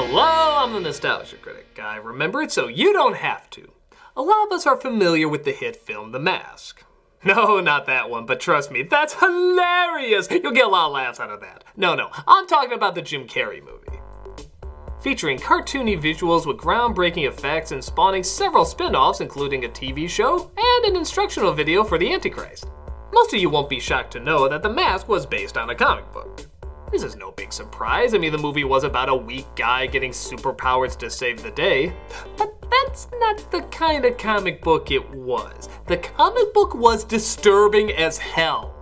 Hello, I'm the Nostalgia Critic guy. Remember it so you don't have to. A lot of us are familiar with the hit film The Mask. No, not that one, but trust me, that's hilarious! You'll get a lot of laughs out of that. No, I'm talking about the Jim Carrey movie. Featuring cartoony visuals with groundbreaking effects and spawning several spin-offs, including a TV show and an instructional video for the Antichrist. Most of you won't be shocked to know that The Mask was based on a comic book. This is no big surprise. I mean, the movie was about a weak guy getting superpowers to save the day. But that's not the kind of comic book it was. The comic book was disturbing as hell.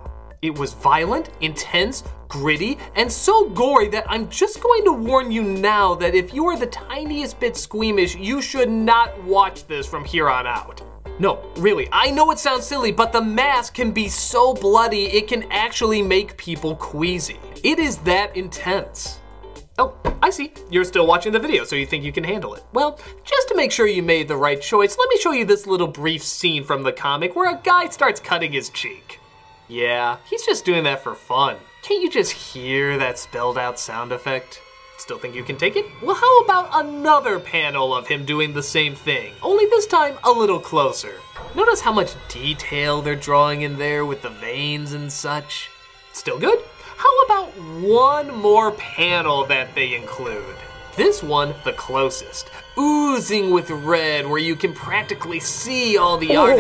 It was violent, intense, gritty, and so gory that I'm just going to warn you now that if you are the tiniest bit squeamish, you should not watch this from here on out. No, really, I know it sounds silly, but The Mask can be so bloody it can actually make people queasy. It is that intense. Oh, I see. You're still watching the video, so you think you can handle it. Well, just to make sure you made the right choice, let me show you this little brief scene from the comic where a guy starts cutting his cheek. Yeah, he's just doing that for fun. Can't you just hear that spelled out sound effect? Still think you can take it? Well, how about another panel of him doing the same thing, only this time a little closer. Notice how much detail they're drawing in there with the veins and such? Still good? How about one more panel that they include? This one, the closest, oozing with red where you can practically see all the art.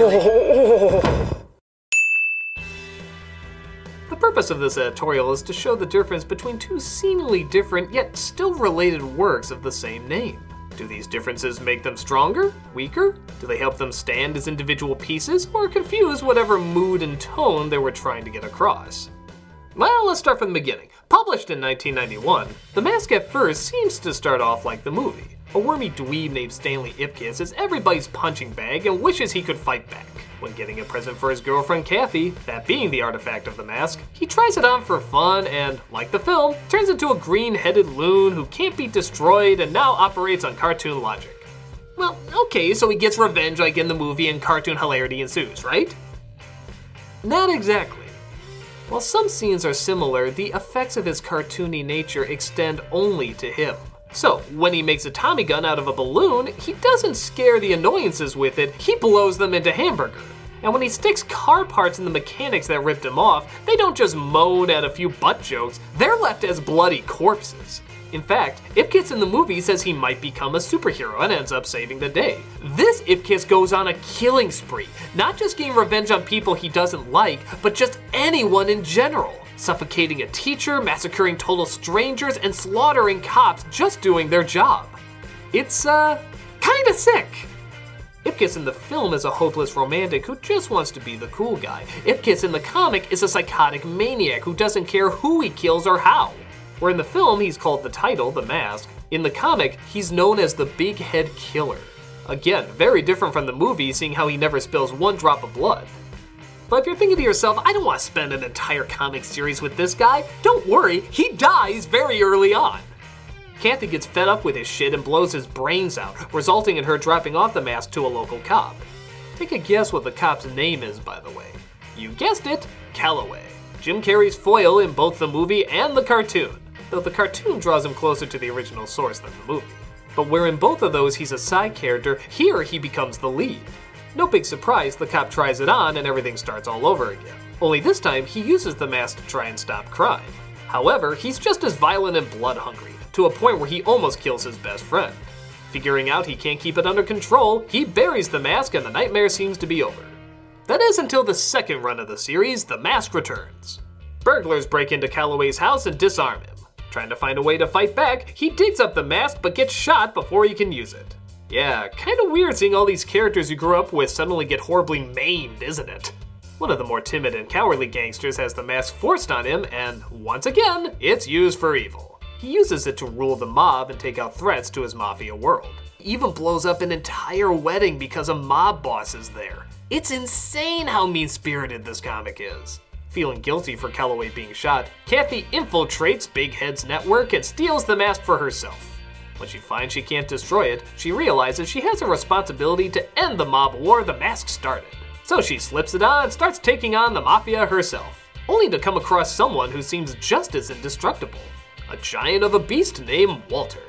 The purpose of this editorial is to show the difference between two seemingly different yet still related works of the same name. Do these differences make them stronger? Weaker? Do they help them stand as individual pieces, or confuse whatever mood and tone they were trying to get across? Well, let's start from the beginning. Published in 1991, The Mask at first seems to start off like the movie. A wormy dweeb named Stanley Ipkiss is everybody's punching bag and wishes he could fight back. When getting a present for his girlfriend Kathy, that being the artifact of the mask, he tries it on for fun and, like the film, turns into a green-headed loon who can't be destroyed and now operates on cartoon logic. Well, okay, so he gets revenge like in the movie and cartoon hilarity ensues, right? Not exactly. While some scenes are similar, the effects of his cartoony nature extend only to him. So, when he makes a Tommy gun out of a balloon, he doesn't scare the annoyances with it, he blows them into hamburger. And when he sticks car parts in the mechanics that ripped him off, they don't just moan at a few butt jokes, they're left as bloody corpses. In fact, Ipkiss in the movie says he might become a superhero and ends up saving the day. This Ipkiss goes on a killing spree, not just getting revenge on people he doesn't like, but just anyone in general. Suffocating a teacher, massacring total strangers, and slaughtering cops just doing their job. It's, kinda sick. Ipkiss in the film is a hopeless romantic who just wants to be the cool guy. Ipkiss in the comic is a psychotic maniac who doesn't care who he kills or how. Where in the film he's called the title, The Mask, in the comic he's known as the Big Head Killer. Again, very different from the movie, seeing how he never spills one drop of blood. But if you're thinking to yourself, I don't want to spend an entire comic series with this guy, don't worry, he dies very early on. Kathy gets fed up with his shit and blows his brains out, resulting in her dropping off the mask to a local cop. Take a guess what the cop's name is, by the way. You guessed it, Calloway. Jim Carrey's foil in both the movie and the cartoon, though the cartoon draws him closer to the original source than the movie. But where in both of those he's a side character, here he becomes the lead. No big surprise, the cop tries it on and everything starts all over again. Only this time, he uses the mask to try and stop crime. However, he's just as violent and blood-hungry, to a point where he almost kills his best friend. Figuring out he can't keep it under control, he buries the mask and the nightmare seems to be over. That is until the second run of the series, The Mask returns. Burglars break into Calloway's house and disarm him. Trying to find a way to fight back, he digs up the mask but gets shot before he can use it. Yeah, kinda weird seeing all these characters you grew up with suddenly get horribly maimed, isn't it? One of the more timid and cowardly gangsters has the mask forced on him, and once again, it's used for evil. He uses it to rule the mob and take out threats to his mafia world. He even blows up an entire wedding because a mob boss is there. It's insane how mean-spirited this comic is. Feeling guilty for Calloway being shot, Kathy infiltrates Big Head's network and steals the mask for herself. When she finds she can't destroy it, she realizes she has a responsibility to end the mob war the mask started. So she slips it on and starts taking on the mafia herself, only to come across someone who seems just as indestructible. A giant of a beast named Walter.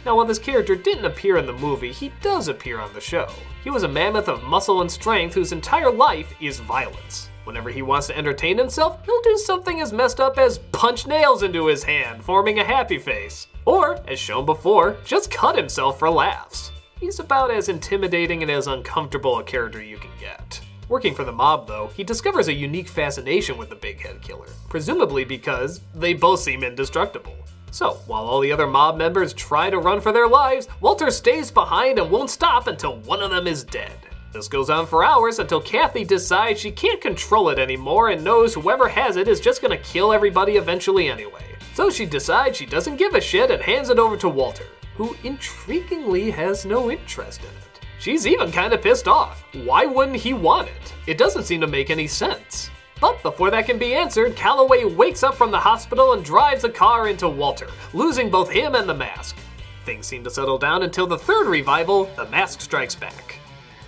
Now, while this character didn't appear in the movie, he does appear on the show. He was a mammoth of muscle and strength whose entire life is violence. Whenever he wants to entertain himself, he'll do something as messed up as punch nails into his hand, forming a happy face. Or, as shown before, just cut himself for laughs. He's about as intimidating and as uncomfortable a character you can get. Working for the mob, though, he discovers a unique fascination with the big head killer, presumably because they both seem indestructible. So, while all the other mob members try to run for their lives, Walter stays behind and won't stop until one of them is dead. This goes on for hours until Kathy decides she can't control it anymore and knows whoever has it is just gonna kill everybody eventually anyway. So she decides she doesn't give a shit and hands it over to Walter, who intriguingly has no interest in it. She's even kinda pissed off. Why wouldn't he want it? It doesn't seem to make any sense. But before that can be answered, Calloway wakes up from the hospital and drives a car into Walter, losing both him and the mask. Things seem to settle down until the third revival, The Mask Strikes Back.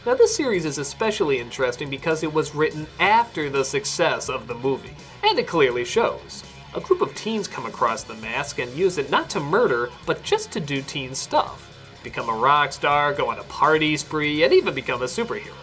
Now this series is especially interesting because it was written after the success of the movie, and it clearly shows. A group of teens come across the mask and use it not to murder, but just to do teen stuff. Become a rock star, go on a party spree, and even become a superhero.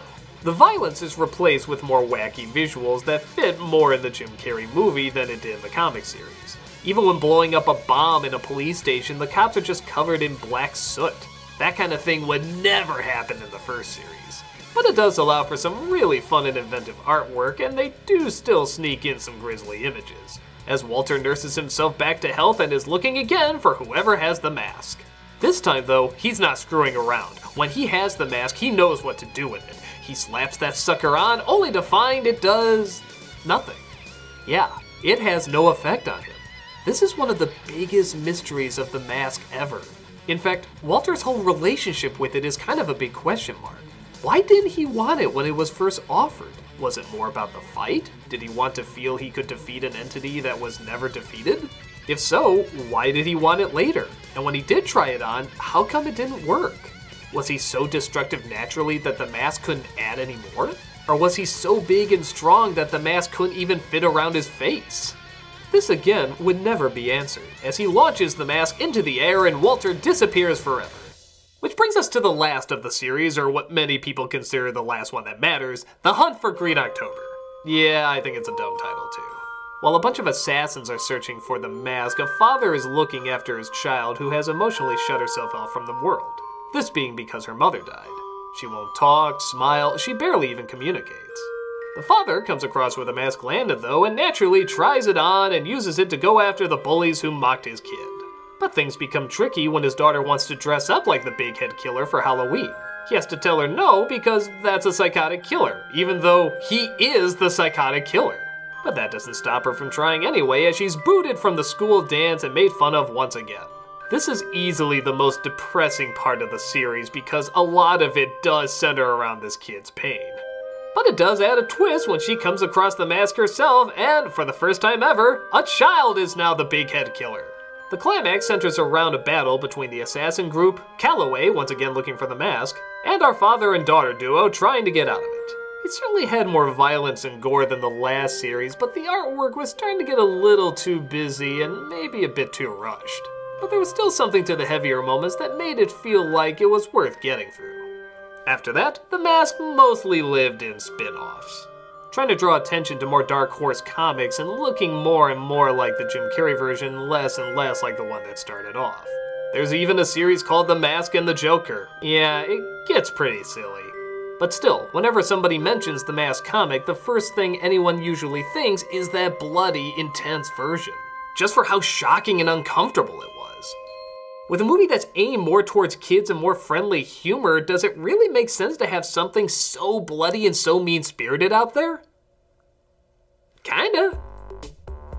The violence is replaced with more wacky visuals that fit more in the Jim Carrey movie than it did in the comic series. Even when blowing up a bomb in a police station, the cops are just covered in black soot. That kind of thing would never happen in the first series. But it does allow for some really fun and inventive artwork, and they do still sneak in some grisly images, as Walter nurses himself back to health and is looking again for whoever has the mask. This time though, he's not screwing around. When he has the mask, he knows what to do with it. He slaps that sucker on, only to find it does nothing. Yeah, it has no effect on him. This is one of the biggest mysteries of the mask ever. In fact, Walter's whole relationship with it is kind of a big question mark. Why didn't he want it when it was first offered? Was it more about the fight? Did he want to feel he could defeat an entity that was never defeated? If so, why did he want it later? And when he did try it on, how come it didn't work? Was he so destructive naturally that the mask couldn't add any more? Or was he so big and strong that the mask couldn't even fit around his face? This again would never be answered, as he launches the mask into the air and Walter disappears forever. Which brings us to the last of the series, or what many people consider the last one that matters, The Hunt for Green October. Yeah, I think it's a dumb title too. While a bunch of assassins are searching for the mask, a father is looking after his child who has emotionally shut herself off from the world. This being because her mother died. She won't talk, smile, she barely even communicates. The father comes across where the mask landed though, and naturally tries it on and uses it to go after the bullies who mocked his kid. But things become tricky when his daughter wants to dress up like the big head killer for Halloween. He has to tell her no because that's a psychotic killer, even though he is the psychotic killer. But that doesn't stop her from trying anyway, as she's booted from the school dance and made fun of once again. This is easily the most depressing part of the series because a lot of it does center around this kid's pain. But it does add a twist when she comes across the mask herself, and for the first time ever, a child is now the big head killer. The climax centers around a battle between the assassin group, Calloway once again looking for the mask, and our father and daughter duo trying to get out of it. It certainly had more violence and gore than the last series, but the artwork was starting to get a little too busy and maybe a bit too rushed. But there was still something to the heavier moments that made it feel like it was worth getting through. After that, the mask mostly lived in spin-offs, trying to draw attention to more Dark Horse comics and looking more and more like the Jim Carrey version, less and less like the one that started off. There's even a series called The Mask and the Joker. Yeah, it gets pretty silly. But still, whenever somebody mentions the Mask comic, the first thing anyone usually thinks is that bloody, intense version, just for how shocking and uncomfortable it was. With a movie that's aimed more towards kids and more friendly humor, does it really make sense to have something so bloody and so mean-spirited out there? Kinda.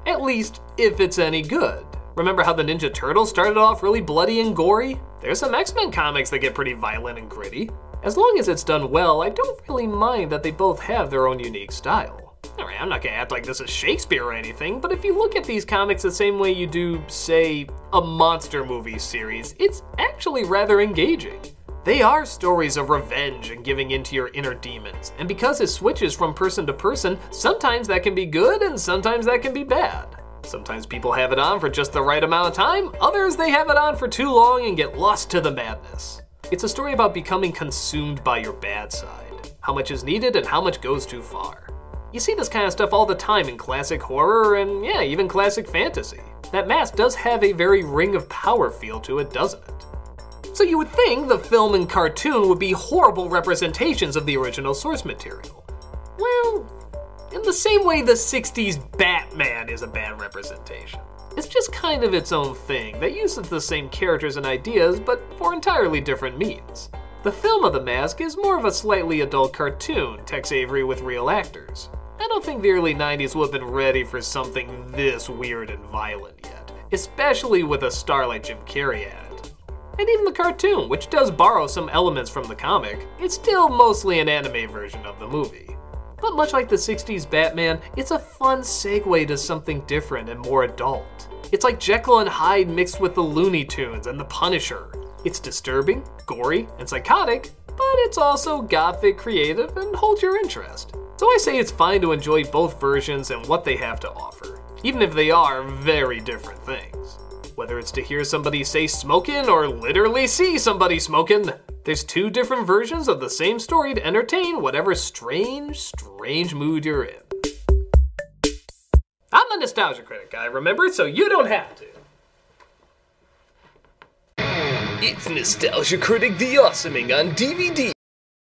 At least, if it's any good. Remember how the Ninja Turtles started off really bloody and gory? There's some X-Men comics that get pretty violent and gritty. As long as it's done well, I don't really mind that they both have their own unique style. Alright, I'm not gonna act like this is Shakespeare or anything, but if you look at these comics the same way you do, say, a monster movie series, it's actually rather engaging. They are stories of revenge and giving into your inner demons, and because it switches from person to person, sometimes that can be good and sometimes that can be bad. Sometimes people have it on for just the right amount of time, others they have it on for too long and get lost to the madness. It's a story about becoming consumed by your bad side, how much is needed and how much goes too far. You see this kind of stuff all the time in classic horror and yeah, even classic fantasy. That mask does have a very Ring of Power feel to it, doesn't it? So you would think the film and cartoon would be horrible representations of the original source material. Well, in the same way the 60s Batman is a bad representation. It's just kind of its own thing that uses the same characters and ideas, but for entirely different means. The film of The Mask is more of a slightly adult cartoon, Tex Avery with real actors. I don't think the early 90s would have been ready for something this weird and violent yet, especially with a star like Jim Carrey at it. And even the cartoon, which does borrow some elements from the comic, it's still mostly an anime version of the movie. But much like the 60s Batman, it's a fun segue to something different and more adult. It's like Jekyll and Hyde mixed with the Looney Tunes and the Punisher. It's disturbing, gory, and psychotic, but it's also gothic, creative, and holds your interest. So I say it's fine to enjoy both versions and what they have to offer, even if they are very different things. Whether it's to hear somebody say smokin' or literally see somebody smokin', there's two different versions of the same story to entertain whatever strange mood you're in. I'm the Nostalgia Critic guy, remember? So you don't have to. It's Nostalgia Critic the Awesoming on DVD.